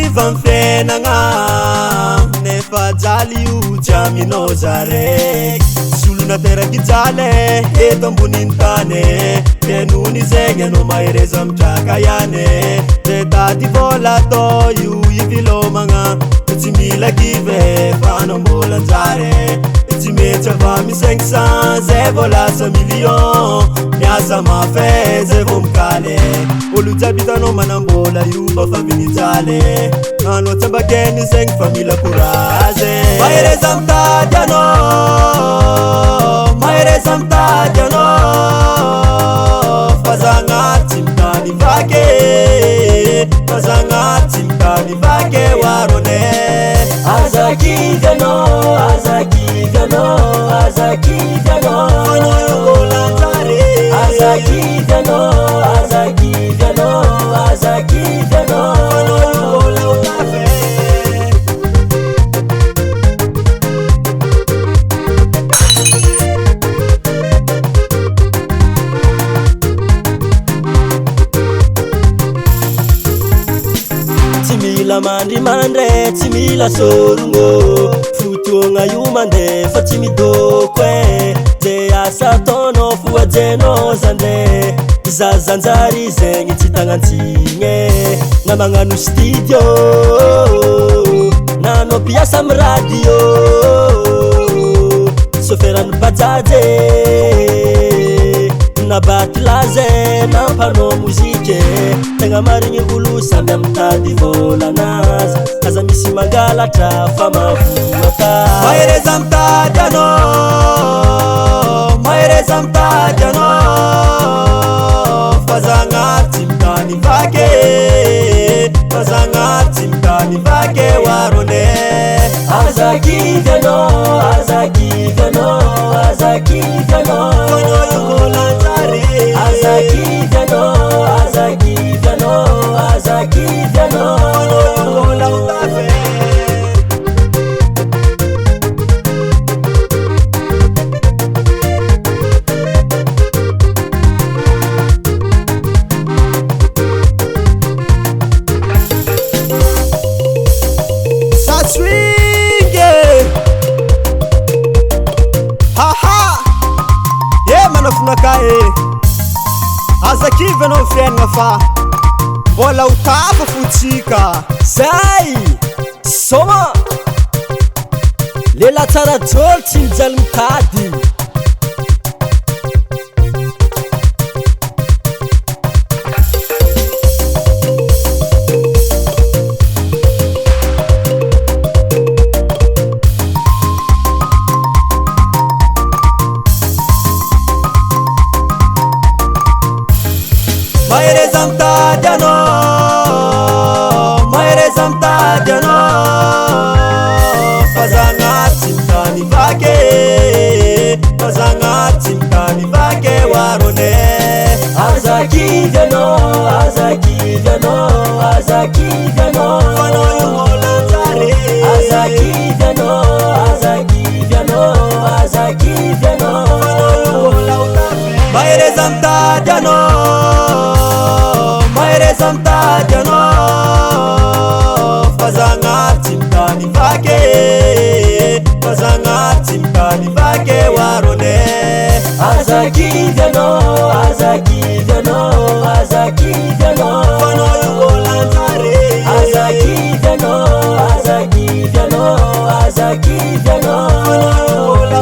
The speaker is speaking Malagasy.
kiva mfenagna nefa jaly io jaminao zaraiky solona teraky jaly eto amboniny tany tenony zegny anao mahereza mitraka ihany ze tady vola atao io ivilomagna tsy mila kive fa anao mbola anjary tsy mety avy 500 zay vao lasa million miasa mafay zay vao mikaly olo jiaby hitanao manambola io fa fa vinijaly anao tsambakeny zegny fa mila courage mahereza mitady anao mahereza mitady anao fa zagnaty mitany vaky fa zagnaty mitany vaky warone azakivy anao azakivy anao azakivy anao anao io mbola anjary azakivy anao azakivy anao azakivy anao anao io mbola utafe tsy mila mandrimandry tsy mila sorogno fotoagna io mandefa tsy midoko ze asa ataonao foajenao zande zazanjary zegny tsy tagnantsigny na magnano studio nanao mpiasa amy radio soferany bajaje na batilaze na mpanao mozike tegna marigny olo samby amitady volanazy aza misy mangalatra fa mavoaka mahereza mitady anao mahereza mitady anao fa zagnaty mitany vaky fa zagnaty mitany vaky warone azakivy anao azakivy anao azakivy anao anao io mbola anjary azakivy anao azakivy anao azakivy anao anao io mbola utafe satswinge haha ye manafonakae azakivy anao fiainagna fa mbola utafa fotsika zay soma lela tsara jolo tsy mijaly mitady mahereza mitady anao mahereza mitady anao fa zagnaty mitany vaky fa zagnaty mitany vaky warone azakivy anao azakivy anao azakivy anao anao io mbola anjary azakivy anao azakivy anao azakivy anao anao io mbola utafe mahereza mitady anao mahereza mitady anao fa zagnaty mitany vaky fa zagnaty mitany vaky warone azakivy anao azakivy anao azakivy anao anao io mbola anjary azakivy anao azakivy anao azakivy anao anao io mbola